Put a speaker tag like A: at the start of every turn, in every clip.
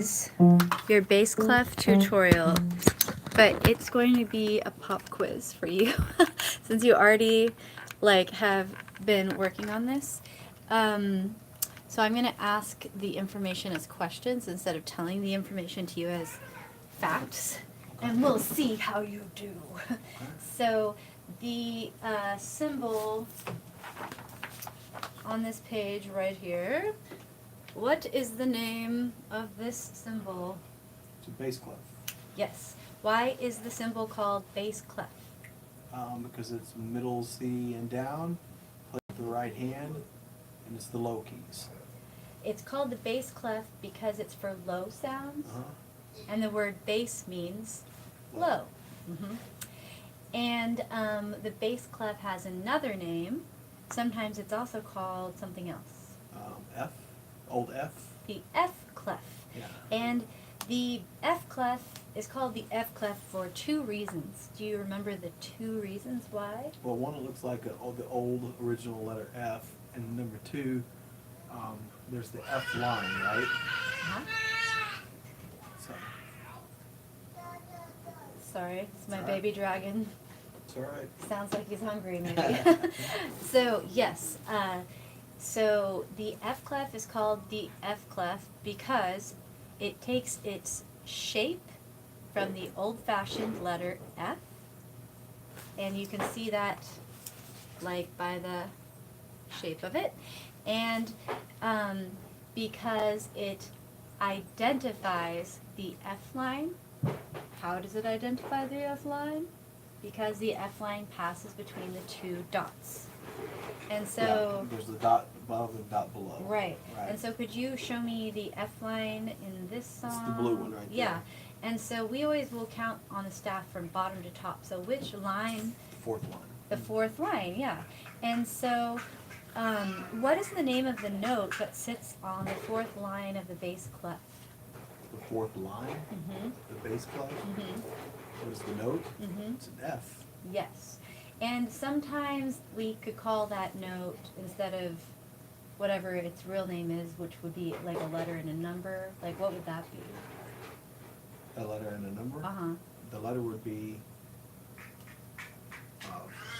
A: is your bass clef tutorial, but it's going to be a pop quiz for you since you already have been working on this. So I'm going to ask the information as questions instead of telling the information to you as facts, and we'll see how you do. So the symbol on this page right here, what is the name of this symbol?
B: It's a bass clef.
A: Yes. Why is the symbol called bass clef?
B: Because it's middle C and down, play with the right hand, and it's the low keys.
A: It's called the bass clef because it's for low sounds,
B: Uh-huh.
A: and the word bass means low. Mm-hmm. And the bass clef has another name. Sometimes it's also called something else.
B: F, old F.
A: The F clef.
B: Yeah.
A: And the F clef is called the F clef for two reasons. Do you remember the two reasons why?
B: Well, one, it looks like the old original letter F, and number two, there's the F line, right?
A: Uh-huh.
B: So,
A: Sorry, it's my
B: It's all right.
A: baby dragon.
B: it's all right.
A: Sounds like he's hungry, maybe. So, yes. So the F clef is called the F clef because it takes its shape from the old-fashioned letter F, and you can see that by the shape of it, and because it identifies the F line. How does it identify the F line? Because the F line passes between the two dots. And so,
B: yeah, there's the dot above and dot below.
A: right. And so could you show me the F line in this song?
B: It's the blue one right there.
A: Yeah. And so we always will count on the staff from bottom to top. So which line?
B: Fourth line.
A: The fourth line, yeah. And so what is the name of the note that sits on the fourth line of the bass clef?
B: The fourth line,
A: Mm-hmm.
B: the bass clef.
A: Mm-hmm.
B: What is the note?
A: Mm-hmm.
B: It's an F.
A: Yes. And sometimes we could call that note, instead of whatever its real name is, which would be like a letter and a number, what would that be?
B: A letter and a number?
A: Uh-huh.
B: The letter would be,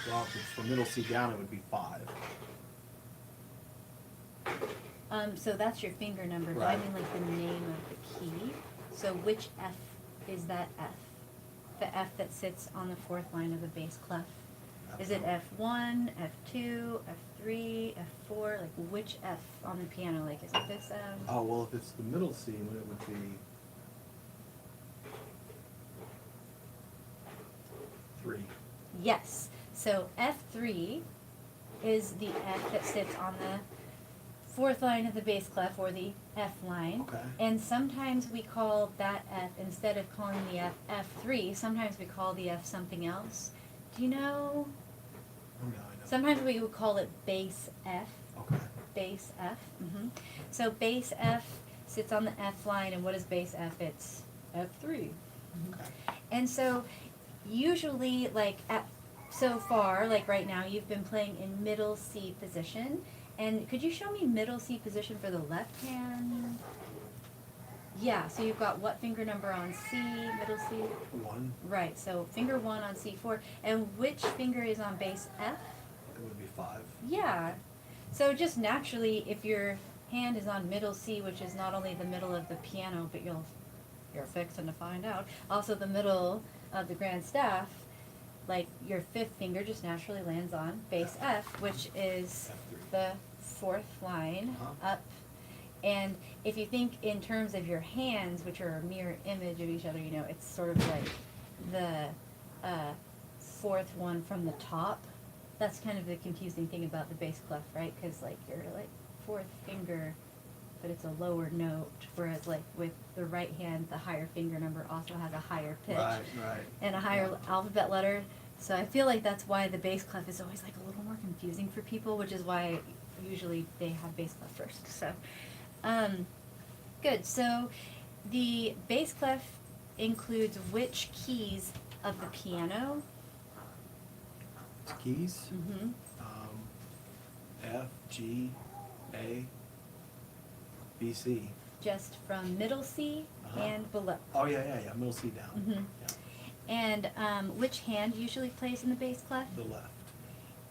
B: well, if it's from middle C down, it would be 5.
A: So that's your finger number, but I mean the name of the key. So which F is that F? The F that sits on the fourth line of the bass clef. Is it F1, F2, F3, F4? Which F on the piano? Is it this F?
B: Oh, well, if it's the middle C, then it would be 3.
A: Yes. So F3 is the F that sits on the fourth line of the bass clef, or the F line.
B: Okay.
A: And sometimes we call that F, instead of calling the F F3, sometimes we call the F something else. Do you know?
B: Oh, no, I know.
A: Sometimes we would call it bass F.
B: Okay.
A: Bass F. Mm-hmm. So bass F sits on the F line, and what is bass F? It's F3. Mm-hmm.
B: Okay.
A: And so usually, so far, right now, you've been playing in middle C position. And could you show me middle C position for the left hand? Yeah, so you've got what finger number on C, middle C?
B: 1.
A: Right, so finger 1 on C4. And which finger is on bass F?
B: It would be 5.
A: Yeah. So just naturally, if your hand is on middle C, which is not only the middle of the piano, but you're fixing to find out, also the middle of the grand staff, your fifth finger just naturally lands on bass F, which is
B: F3.
A: the fourth line
B: Uh-huh.
A: up. And if you think in terms of your hands, which are a mirror image of each other, it's sort of like the fourth one from the top. That's kind of the confusing thing about the bass clef, right? Because your fourth finger, but it's a lower note, whereas with the right hand, the higher finger number also has a higher pitch.
B: Right.
A: And a higher alphabet letter. So I feel like that's why the bass clef is always a little more confusing for people, which is why usually they have bass clef first. So, good. So the bass clef includes which keys of the piano?
B: It's keys.
A: Mm-hmm.
B: F, G, A, B, C.
A: just from middle C and below.
B: Oh, yeah, middle C down.
A: Mhm.
B: Yeah.
A: And which hand usually plays in the bass clef?
B: The left.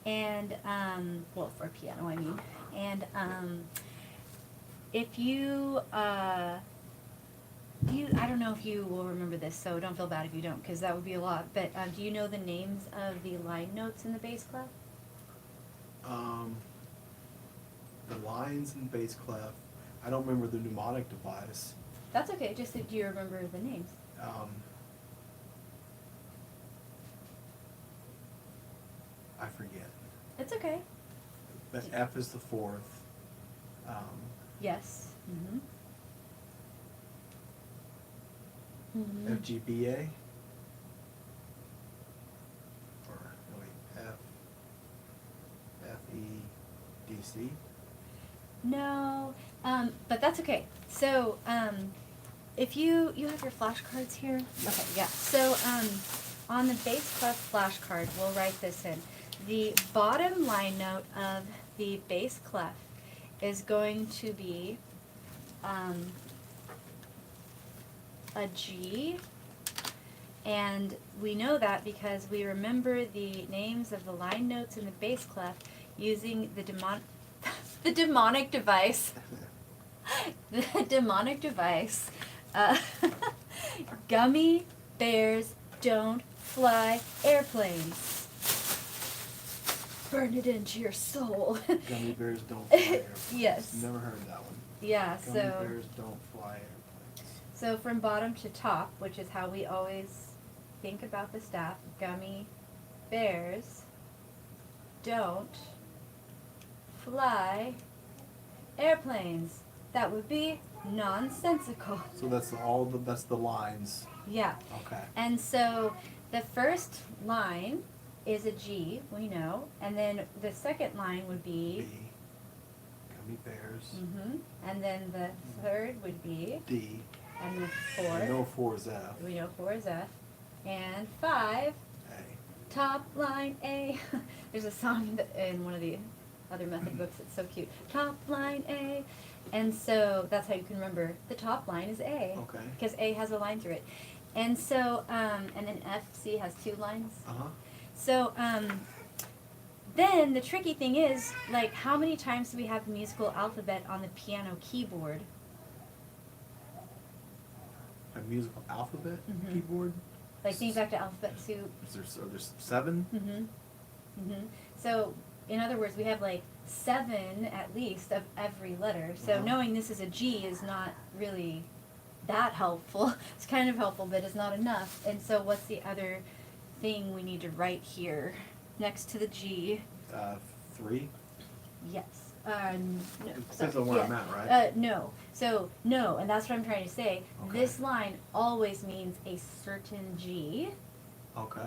A: And well, for piano, I mean. And if you I don't know if you will remember this, so don't feel bad if you don't, because that would be a lot. But do you know the names of the line notes in the bass clef?
B: The lines in bass clef. I don't remember the mnemonic device.
A: That's okay. Just do you remember the names?
B: I forget.
A: It's okay.
B: But F is the fourth.
A: Yes. Mm-hmm. Mm-hmm.
B: F, G, B, A. Or no, wait, F, E, D, C.
A: No, but that's okay. So, if you have your flashcards here? Okay, yeah. So, on the bass clef flashcard, we'll write this in. The bottom line note of the bass clef is going to be a G, and we know that because we remember the names of the line notes in the bass clef using the the demonic device. The demonic device. Gummy bears don't fly airplanes. Burn it into your soul.
B: Gummy bears don't fly airplanes.
A: Yes.
B: Never heard that one.
A: Yeah,
B: Gummy bears don't fly airplanes.
A: So from bottom to top, which is how we always think about the staff, gummy bears don't fly airplanes. That would be nonsensical.
B: So that's that's the lines.
A: Yeah.
B: Okay.
A: And so the first line is a G, we know, and then the second line would be
B: B. Gummy bears.
A: And then the third would be
B: D.
A: and the
B: I
A: fourth.
B: know 4 is F.
A: We know 4 is F. And 5,
B: A.
A: top line A. There's a song in one of the other method books that's so cute. Top line A. And so that's how you can remember the top line is A.
B: Okay.
A: Because A has a line through it. And so, and then F, C has 2 lines. So, then the tricky thing is, like, how many times do we have the musical alphabet on the piano keyboard?
B: A musical alphabet
A: Mhm.
B: keyboard?
A: Like, think back to alphabet soup.
B: There's 7?
A: So, in other words, we have like 7 at least of every letter. So knowing this is a G is not really that helpful. It's kind of helpful, but it's not enough. And so what's the other thing we need to write here next to the G?
B: 3?
A: Yes. No.
B: It depends on where I'm at, right?
A: No. So, no, and that's what I'm trying to say.
B: Okay.
A: This line always means a certain G.
B: Okay.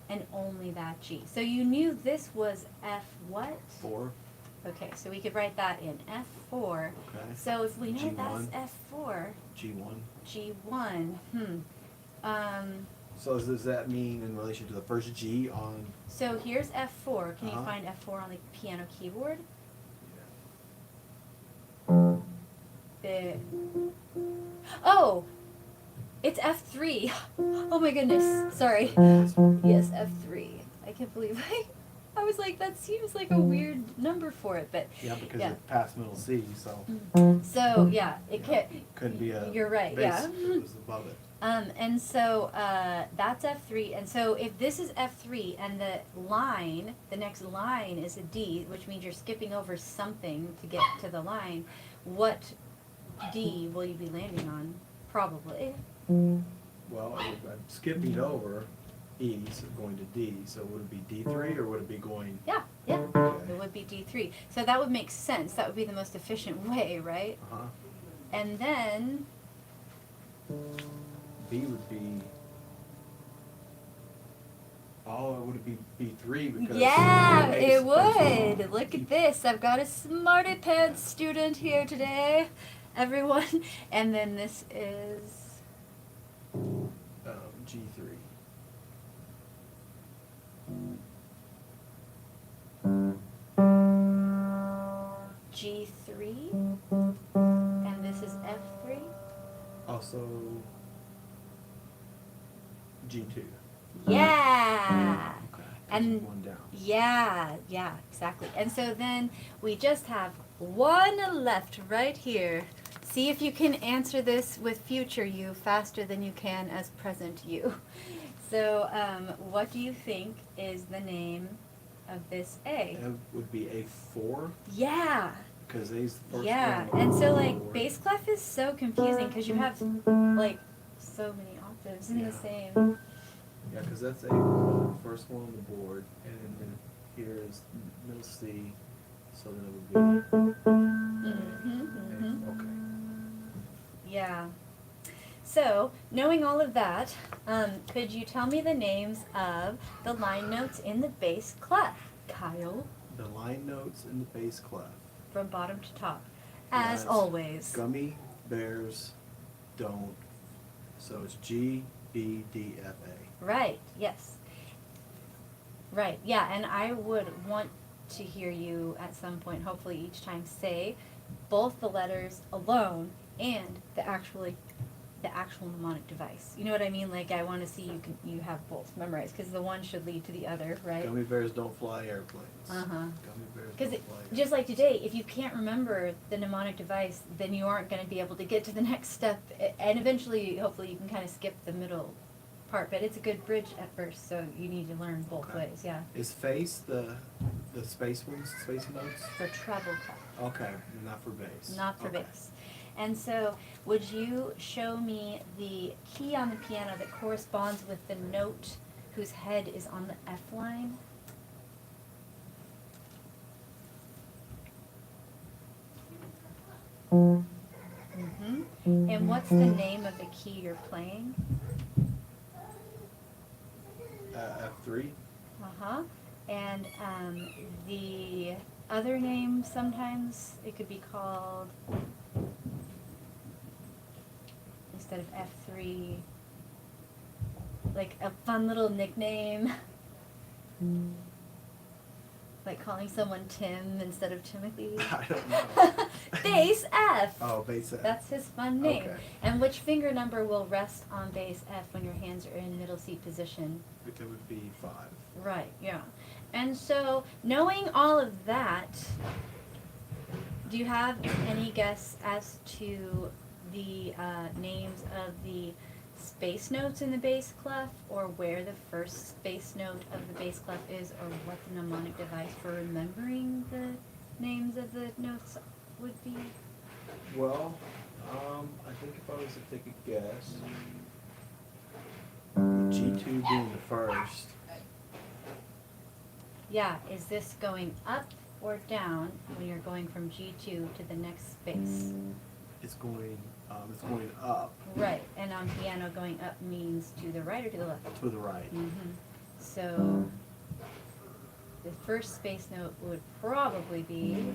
A: And only that G. So you knew this was F what?
B: 4.
A: Okay, so we could write that in F4.
B: Okay.
A: So if we know
B: G1.
A: that's F4,
B: G1.
A: G1,
B: So does that mean in relation to the first G on?
A: so here's F4. Can you
B: Uh-huh.
A: find F4 on the piano keyboard? Oh! It's F3. Oh my goodness. Sorry. Yes, F3. I can't believe I was like, that seems like a weird number for it, but
B: Yeah, because
A: yeah.
B: it's past middle C, so
A: So yeah, it
B: couldn't be a
A: You're right.
B: bass
A: Yeah.
B: if it was above it.
A: And so that's F3, and so if this is F3 and the next line is a D, which means you're skipping over something to get to the line, what D will you be landing on? Probably.
B: Well, I'm skipping over E, so going to D. So would it be D3 or would it be going?
A: Yeah,
B: Okay.
A: it would be D3. So that would make sense. That would be the most efficient way, right?
B: Uh-huh.
A: And then,
B: B would be. Oh, it would be B3 because.
A: yeah,
B: A
A: it
B: is
A: would. Look at this. I've got a smarty pants student here today, everyone. And then this is
B: G3.
A: G3, and this is F3.
B: Also, G2.
A: Yeah.
B: Okay.
A: And
B: one down.
A: yeah, exactly. And so then we just have one left right here. See if you can answer this with future you faster than you can as present you. So, what do you think is the name of this A?
B: That would be A4,
A: Yeah.
B: because A's the first
A: Yeah,
B: one.
A: and so like
B: Four.
A: bass clef is so confusing because you have like so many octaves in the
B: Yeah.
A: same.
B: Yeah, because that's A1, first one on the board, and then here is middle C, so then it would be. Okay.
A: Yeah. So, knowing all of that, could you tell me the names of the line notes in the bass clef, Kyle,
B: The line notes in the bass clef.
A: from bottom to top, as
B: That's
A: always?
B: Gummy, bears, don't. So it's G, B, D, F, A.
A: Right. Yes. Right. Yeah, and I would want to hear you at some point, hopefully each time, say both the letters alone and the actual mnemonic device. You know what I mean? Like I want to see you have both memorized because the one should lead to the other, right?
B: Gummy bears don't fly airplanes. Gummy bears
A: Because
B: don't fly airplanes.
A: just like today, if you can't remember the mnemonic device, then you aren't going to be able to get to the next step, and eventually, hopefully, you can kind of skip the middle part. But it's a good bridge at first, so you need to learn both
B: Okay.
A: ways. Yeah.
B: Is face the space ones, space notes?
A: For treble clef.
B: Okay, not for bass.
A: Not for
B: Okay.
A: bass. And so, would you show me the key on the piano that corresponds with the note whose head is on the F line? Mm-hmm. And what's the name of the key you're playing?
B: F3.
A: Uh-huh. And the other name, sometimes it could be called, instead of F3, like a fun little nickname. Like calling someone Tim instead of Timothy.
B: I don't know.
A: Bass F.
B: Oh, bass F.
A: That's his fun name.
B: Okay.
A: And which finger number will rest on bass F when your hands are in middle C position?
B: It would be 5.
A: Right, yeah. And so, knowing all of that, do you have any guess as to the names of the space notes in the bass clef, or where the first space note of the bass clef is, or what the mnemonic device for remembering the names of the notes would be?
B: Well, I think if I was to take a guess, G2 being the first.
A: Yeah, is this going up or down when you're going from G2 to the next space?
B: It's going up
A: Right, and on piano going up means to the right or to the left?
B: to the right.
A: Mm-hmm. So the first space note would probably be,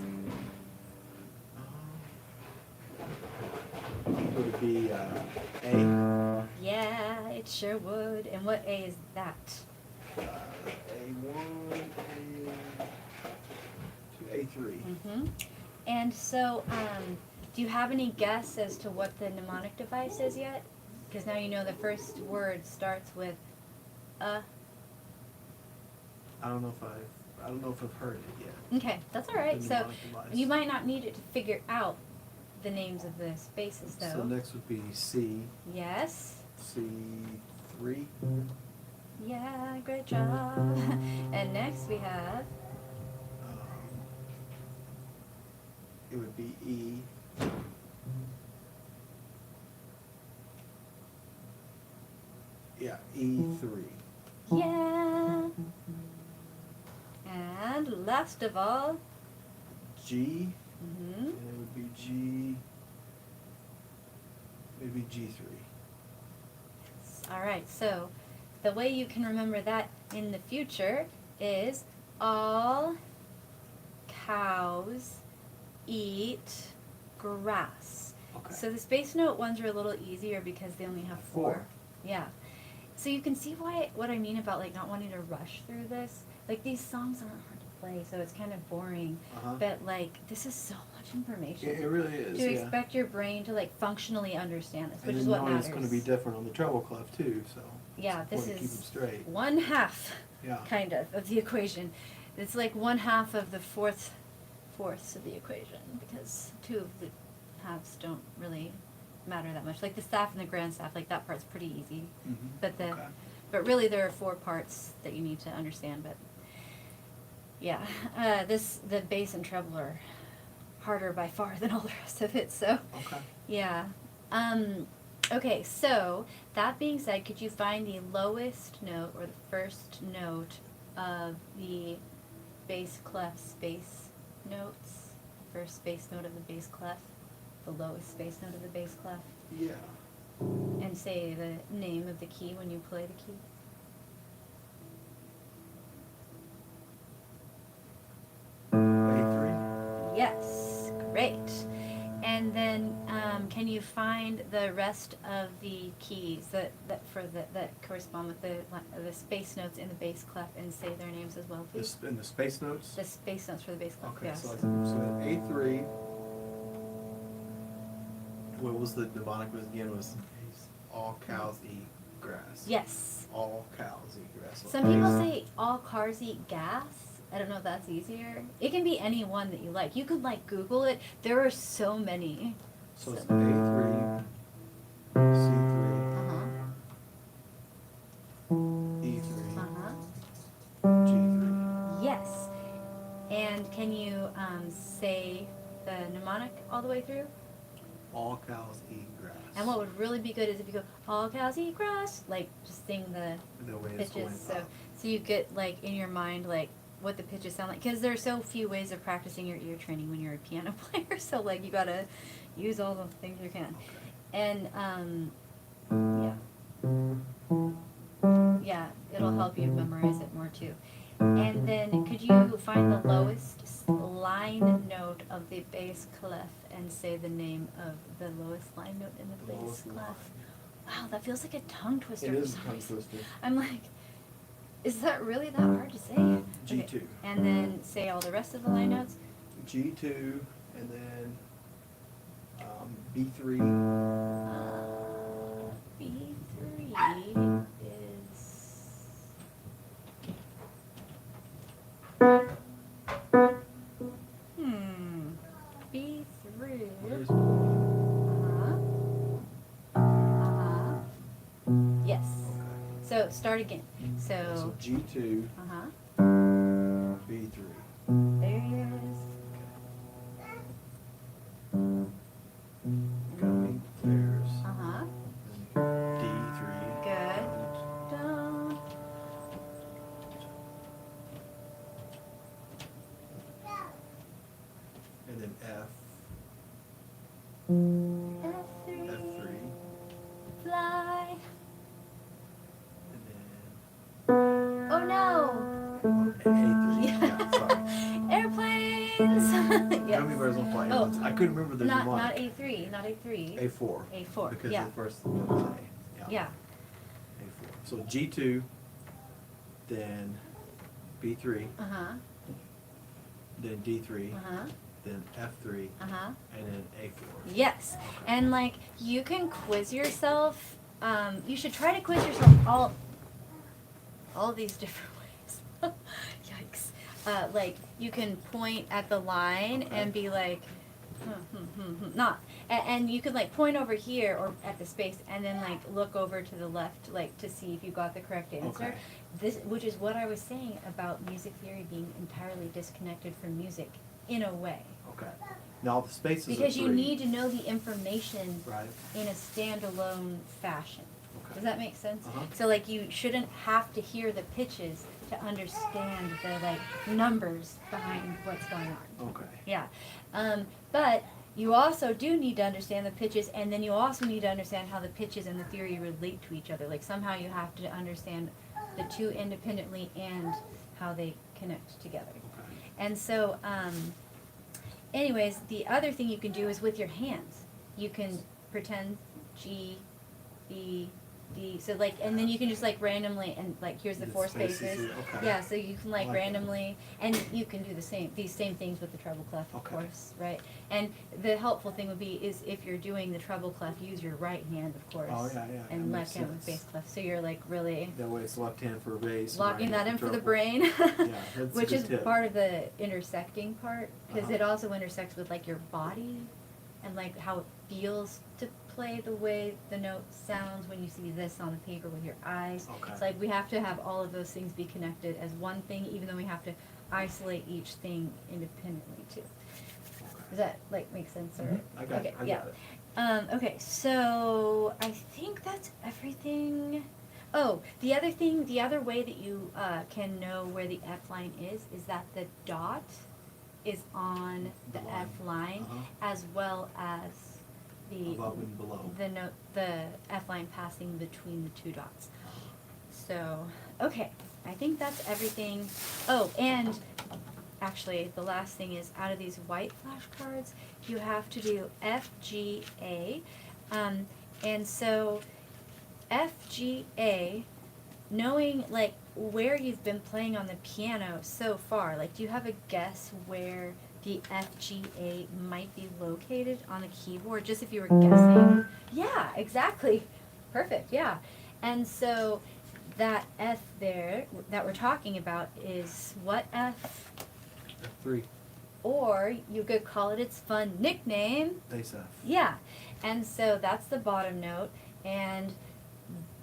B: It would be A.
A: yeah, it sure would. And what A is that?
B: A1, A2, A3.
A: Mm-hmm. And so, do you have any guess as to what the mnemonic device is yet? Because now you know the first word starts with a.
B: I don't know if I've heard it yet.
A: Okay, that's all right.
B: The
A: So
B: mnemonic device.
A: you might not need it to figure out the names of the spaces, though.
B: So next would be C,
A: Yes.
B: C3.
A: Yeah, great job. And next we have,
B: It would be E. Yeah, E3.
A: yeah. And last of all,
B: G,
A: mm-hmm.
B: and it would be G, maybe G3.
A: All right, so the way you can remember that in the future is all cows eat grass.
B: Okay.
A: So the space note ones are a little easier because they only have 4.
B: 4.
A: Yeah. So you can see what I mean about like not wanting to rush through this. Like these songs aren't hard to play, so it's kind of boring.
B: Uh-huh.
A: But like, this is so much information.
B: It really is,
A: to
B: yeah.
A: expect your brain to like functionally understand this,
B: And
A: which
B: then
A: is what
B: knowing
A: matters.
B: it's gonna be different on the treble clef too, so.
A: Yeah,
B: it's
A: this
B: important to keep
A: is
B: them straight.
A: one half,
B: Yeah.
A: kind of the equation. It's like one half of the fourths of the equation, because two of the halves don't really matter that much. Like the staff and the grand staff, like that part's pretty easy.
B: Mhm.
A: But the
B: Okay.
A: but really there are 4 parts that you need to understand. But yeah, the bass and treble are harder by far than all the rest of it. So
B: Okay.
A: yeah. Okay, so that being said, could you find the lowest note or the first note of the bass clef space notes? First bass note of the bass clef, the lowest space note of the bass clef,
B: Yeah.
A: and say the name of the key when you play the key.
B: A3?
A: Yes, great. And then can you find the rest of the keys that correspond with the space notes in the bass clef and say their names as well, please?
B: In the space notes?
A: The space notes for the bass clef.
B: Okay,
A: Yes.
B: so A3, what was the mnemonic was again, was all cows eat grass.
A: Yes.
B: All cows eat grass. So
A: Some people
B: A-
A: say all cars eat gas. I don't know if that's easier. It can be any one that you like. You could like Google it. There are so many.
B: So it's A3, C3,
A: Uh-huh.
B: E3,
A: Uh-huh.
B: G3.
A: Yes. And can you say the mnemonic all the way through?
B: All cows eat grass.
A: And what would really be good is if you go, all cows eat grass, like just sing the
B: way it's going
A: pitches.
B: up.
A: So you get like in your mind like what the pitches sound like, because there are so few ways of practicing your ear training when you're a piano player. So like you gotta use all the things you can.
B: Okay.
A: And yeah, it'll help you memorize it more too. And then could you find the lowest line note of the bass clef and say the name of the lowest line note in the bass
B: Lowest
A: clef?
B: line.
A: Wow, that feels like a tongue twister
B: It
A: for
B: is a
A: some
B: tongue
A: reason.
B: twister.
A: I'm like, is that really that hard to say? Okay,
B: G2.
A: and then say all the rest of the line notes.
B: G2, and then B3.
A: B3 is... B3.
B: Where's
A: Uh-huh. Yes.
B: Okay.
A: So start again.
B: So
A: So,
B: G2,
A: uh-huh.
B: B3.
A: There it is.
B: Gummy bears.
A: Uh-huh.
B: D3.
A: Good. Don't.
B: And then F.
A: F3.
B: F3.
A: Fly.
B: And then
A: Oh no!
B: A3. Yeah, sorry.
A: Airplanes! Yes.
B: Gummy bears on fly.
A: Oh,
B: I couldn't remember the
A: not
B: mnemonic.
A: A3, not A3.
B: A4.
A: A4,
B: Because
A: yeah.
B: the first one was A.
A: Yeah.
B: A4. So G2, then B3,
A: Uh-huh.
B: then D3,
A: Uh-huh.
B: then F3,
A: Uh-huh.
B: and then A4.
A: Yes. And like you can quiz yourself. You should try to quiz yourself all these different ways. Yikes. Like you can point at the line
B: Okay.
A: and be like, not. And you could like point over here or at the space and then like look over to the left like to see if you got the correct answer.
B: Okay.
A: This, which is what I was saying about music theory being entirely disconnected from music in a way.
B: Okay. Now the spaces
A: Because
B: are
A: you
B: 3.
A: need to know the information
B: Right.
A: in a standalone fashion.
B: Okay.
A: Does that make sense?
B: Uh-huh.
A: So like you shouldn't have to hear the pitches to understand the like numbers behind what's going on.
B: Okay.
A: Yeah. But you also do need to understand the pitches, and then you also need to understand how the pitches and the theory relate to each other. Like somehow you have to understand the two independently and how they connect together.
B: Okay.
A: And so, anyways, the other thing you can do is with your hands. You can pretend G, B, so like, and then you can just like randomly, and like here's the
B: The
A: four
B: spaces
A: spaces.
B: here, okay.
A: Yeah, so you can like
B: I like that.
A: randomly, and you can do these same things with the treble clef, of
B: Okay.
A: course, right? And the helpful thing would be is if you're doing the treble clef, use your right hand, of course.
B: Oh, yeah, that
A: And
B: makes
A: left hand with
B: sense.
A: bass clef. So you're like really
B: That way it's left hand for bass. and
A: locking
B: right
A: that
B: hand
A: in for the
B: treble.
A: brain.
B: Yeah, that's a
A: Which
B: good
A: is
B: tip.
A: part of the intersecting part, because
B: Uh-huh.
A: it also intersects with like your body and like how it feels to play the way the note sounds when you see this on the paper with your eyes.
B: Okay.
A: It's like we have to have all of those things be connected as one thing, even though we have to isolate each thing independently too. Does that like make sense? Or
B: Mhm. I got
A: okay,
B: it. I
A: yeah.
B: got it.
A: Okay, so I think that's everything. Oh, the other way that you can know where the F line is that the dot is on the
B: The line.
A: F line,
B: Uh-huh.
A: as well as the
B: Above and below.
A: the F line passing between the two dots. So, okay, I think that's everything. Oh, and actually, the last thing is out of these white flashcards, you have to do F, G, A. And so F, G, A, knowing like where you've been playing on the piano so far, like do you have a guess where the F, G, A might be located on the keyboard, just if you were guessing? Yeah, exactly. Perfect, yeah. And so that F there that we're talking about is what F?
B: F3.
A: Or you could call it its fun nickname.
B: Bass F.
A: Yeah. And so that's the bottom note. And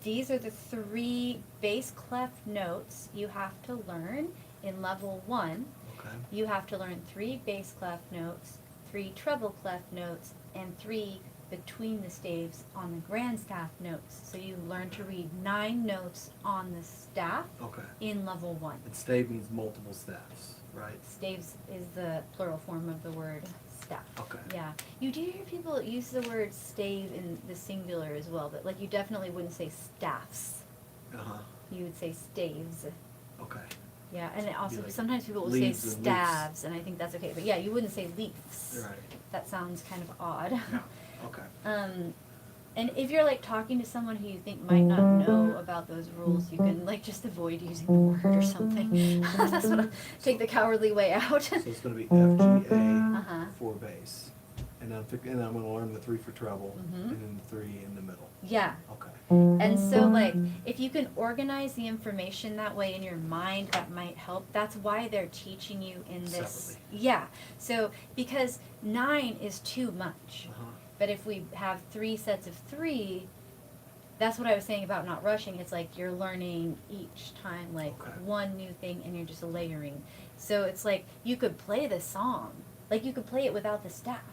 A: these are the 3 bass clef notes you have to learn in level 1.
B: Okay.
A: You have to learn 3 bass clef notes, 3 treble clef notes, and 3 between the staves on the grand staff notes. So you learn to read 9 notes on the staff
B: Okay.
A: in level 1.
B: And stave means multiple staffs, right?
A: Staves is the plural form of the word staff.
B: Okay.
A: Yeah. You do hear people use the word stave in the singular as well, but like you definitely wouldn't say staffs.
B: Uh-huh.
A: You would say staves.
B: Okay.
A: Yeah, and it also
B: like
A: sometimes people will say
B: leaves and leaves.
A: staves, and I think that's okay. But yeah, you wouldn't say leaves.
B: Right.
A: That sounds kind of odd.
B: Yeah. Okay.
A: And if you're like talking to someone who you think might not know about those rules, you can like just avoid using the word or something. That's what take the cowardly way out.
B: So it's going to be F, G, A
A: Uh-huh.
B: for bass. And I'm going to learn the 3 for treble,
A: Mhm.
B: and then the 3 in the middle.
A: Yeah.
B: Okay.
A: And so, like, if you can organize the information that way in your mind, that might help. That's why they're teaching you in this.
B: Separately.
A: Yeah. So, because 9 is too much.
B: Uh-huh.
A: But if we have 3 sets of 3, that's what I was saying about not rushing. It's like you're learning each time, like,
B: Okay.
A: one new thing, and you're just layering. So it's like you could play the song. Like, you could play it without the staff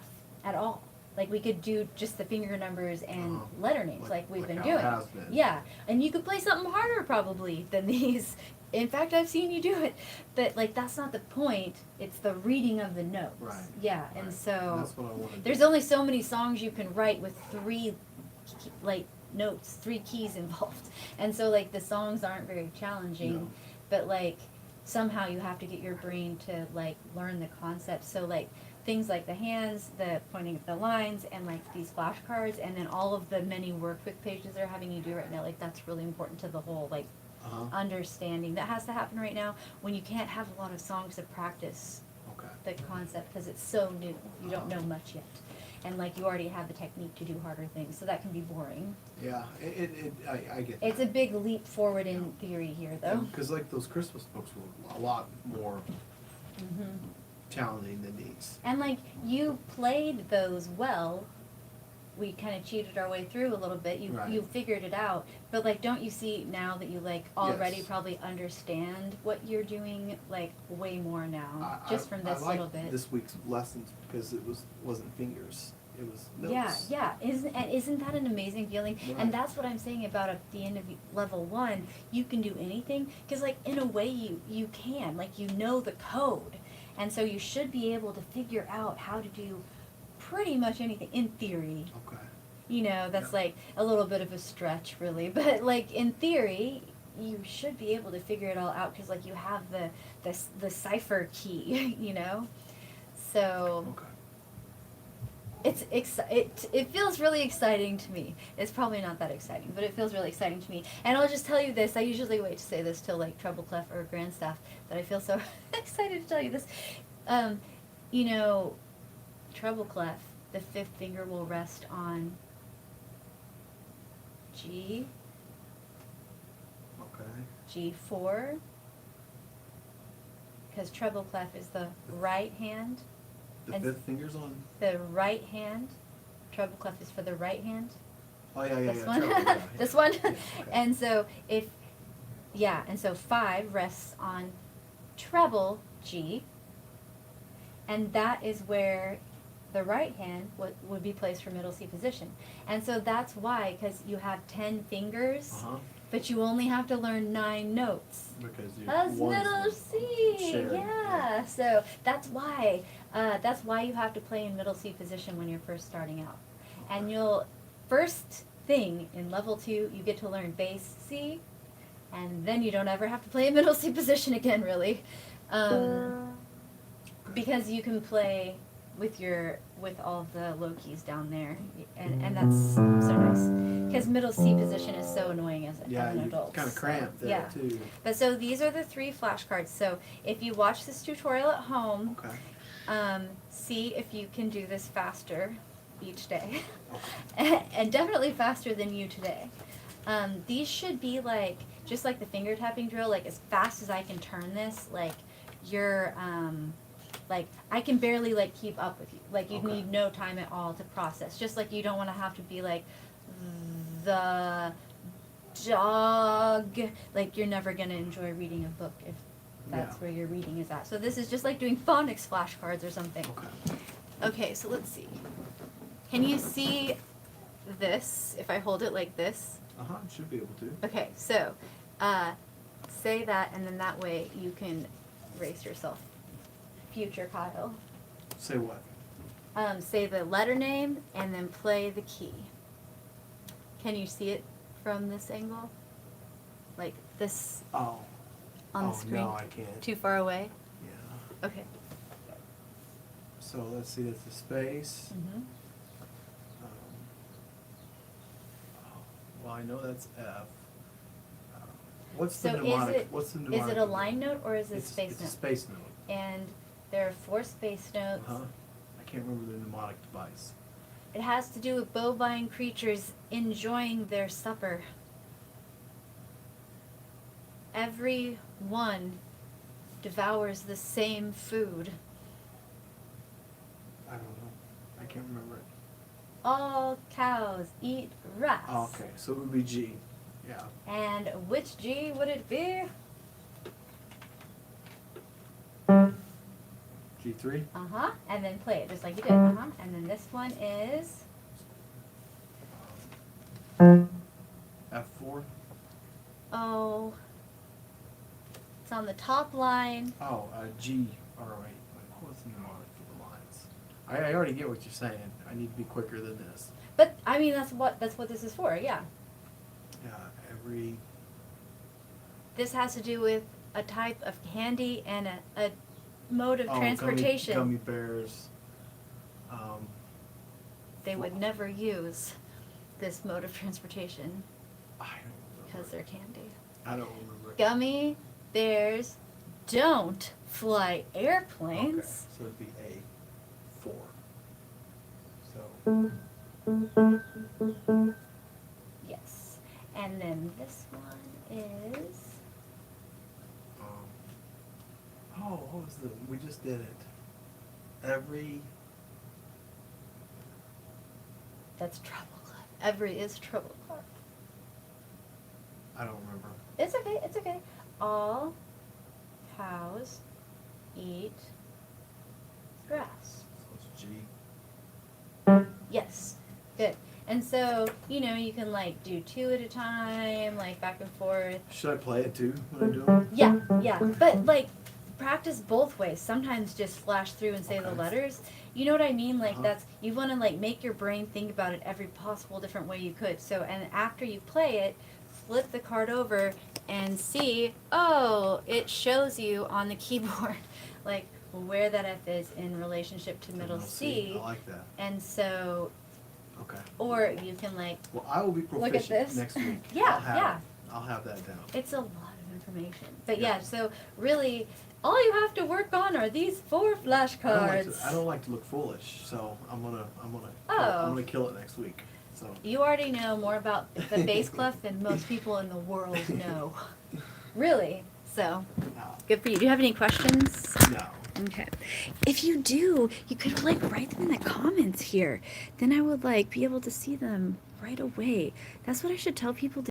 A: at all. Like, we could do just the finger numbers and
B: Uh-huh.
A: letter names like we've
B: like
A: been
B: how
A: doing.
B: it has been.
A: Yeah, and you could play something harder probably than these. In fact, I've seen you do it. But, like, that's not the point. It's the reading of the notes.
B: Right.
A: Yeah, and
B: Right.
A: so
B: That's what I want to
A: there's
B: do.
A: only so many songs you can write with 3, like, notes, 3 keys involved. And so, like, the songs aren't very challenging.
B: No.
A: But, like, somehow you have to get your brain to, like, learn the concept. So, like, things like the hands, the pointing of the lines, and like these flashcards, and then all of the many work with pages they're having you do right now, like that's really important to the whole like
B: Uh-huh.
A: understanding that has to happen right now when you can't have a lot of songs to practice
B: Okay.
A: the concept because it's so new. You don't know much yet, and like you already have the technique to do harder things, so that can be boring.
B: Yeah, I get
A: It's a
B: that.
A: big leap forward in theory here, though.
B: Because like those Christmas books were a lot more
A: Hmm.
B: challenging than these.
A: And like you played those well, we kind of cheated our way through a little bit. You
B: Right.
A: you figured it out, but like, don't you see now that you like already
B: Yes.
A: probably understand what you're doing like way more now,
B: I-
A: just from this
B: I
A: little
B: liked
A: bit.
B: this week's lessons because it wasn't fingers, it was notes.
A: Yeah, yeah. Isn't that an amazing feeling?
B: Right.
A: And that's what I'm saying about at the end of level 1, you can do anything because like in a way you can, like you know the code, and so you should be able to figure out how to do pretty much anything in theory.
B: Okay.
A: You know, that's
B: Yeah.
A: like a little bit of a stretch, really, but like in theory, you should be able to figure it all out because like you have the cipher key, you know. So
B: Okay.
A: It feels really exciting to me. It's probably not that exciting, but it feels really exciting to me. And I'll just tell you this. I usually wait to say this till like treble clef or grand staff, but I feel so excited to tell you this. Um, you know, treble clef, the fifth finger will rest on G,
B: Okay.
A: G4, because treble clef is the right hand.
B: The
A: And
B: fifth finger's on.
A: The right hand, treble clef is for the right hand.
B: Oh yeah.
A: This one,
B: treble, yeah,
A: this
B: yeah.
A: one,
B: Yeah, okay.
A: and so and so 5 rests on treble G, and that is where the right hand would be placed for middle C position. And so that's why, because you have 10 fingers, but you only have to learn 9 notes.
B: Because
A: That's middle C,
B: shared,
A: yeah. So that's why you have to play in middle C position when you're first starting out. And first thing in level 2, you get to learn bass C, and then you don't ever have to play in middle C position again, really, because you can play with all the low keys down there, and that's so nice. Because middle C position is so annoying as an adult.
B: Kind of cramped there too.
A: But so these are the 3 flashcards. So if you watch this tutorial at home, see if you can do this faster each day, and definitely faster than you today. These should be like, just like the finger tapping drill, like as fast as I can turn this, like you're, like I can barely like keep up with you. Like you need no time at all to process. Just like you don't want to have to be like, the dog. Like you're never going to enjoy reading a book if that's where your reading is at. So this is just like doing phonics flashcards or something. Okay, so let's see. Can you see this if I hold it like this?
B: Should be able to.
A: Okay, so say that, and then that way you can erase yourself. Future Kyle.
B: Say what?
A: Say the letter name and then play the key. Can you see it from this angle? Like this on the screen?
B: No, I can't.
A: Too far away?
B: Yeah.
A: Okay.
B: So let's see, that's the space. Well, I know that's F. What's the mnemonic?
A: Is it a line note or is it space note?
B: It's a space note.
A: And there are 4 space notes.
B: I can't remember the mnemonic device.
A: It has to do with bovine creatures enjoying their supper. Every one devours the same food.
B: I don't know. I can't remember it.
A: All cows eat grass.
B: Oh, okay, so it would be G. Yeah.
A: And which G would it be?
B: G3?
A: And then play it just like you did. And then this one is
B: F4?
A: oh, it's on the top line.
B: G. All right. What's the mnemonic for the lines? I already get what you're saying. I need to be quicker than this.
A: But I mean that's what this is for. Yeah.
B: Yeah. Every.
A: This has to do with a type of candy and a mode of transportation.
B: Gummy bears.
A: They would never use this mode of transportation
B: I don't remember.
A: because they're candy.
B: I don't remember.
A: Gummy bears don't fly airplanes.
B: Okay, so it'd be A4. So.
A: Yes. And then this one is
B: What was we just did it.
A: that's treble clef. Every is treble clef.
B: I don't remember.
A: It's okay, it's okay. All cows eat grass.
B: So it's G.
A: Yes, good. And so, you can like do 2 at a time, like back and forth.
B: Should I play it too when I do it?
A: Yeah. But like practice both ways. Sometimes just flash through and say the letters. You know what I mean? Like you want to like make your brain think about it every possible different way you could. So, and after you play it, flip the card over and see, it shows you on the keyboard like where that F is in relationship to middle C.
B: I like that.
A: And so,
B: Okay.
A: or you can like,
B: Well, I will be
A: Look at
B: proficient
A: this.
B: next week.
A: Yeah, yeah.
B: I'll have that down.
A: it's a lot of information. But
B: Yeah.
A: yeah, so really, all you have to work on are these 4 flashcards.
B: I don't like to look foolish, so I'm gonna
A: Oh.
B: kill it next week. So
A: You already know more about the bass clef than most people in the world know. Really. So, good for you. Do you have any questions?
B: no.
A: Okay. If you do, you could like write them in the comments here. Then I would like be able to see them right away. That's what I should tell people to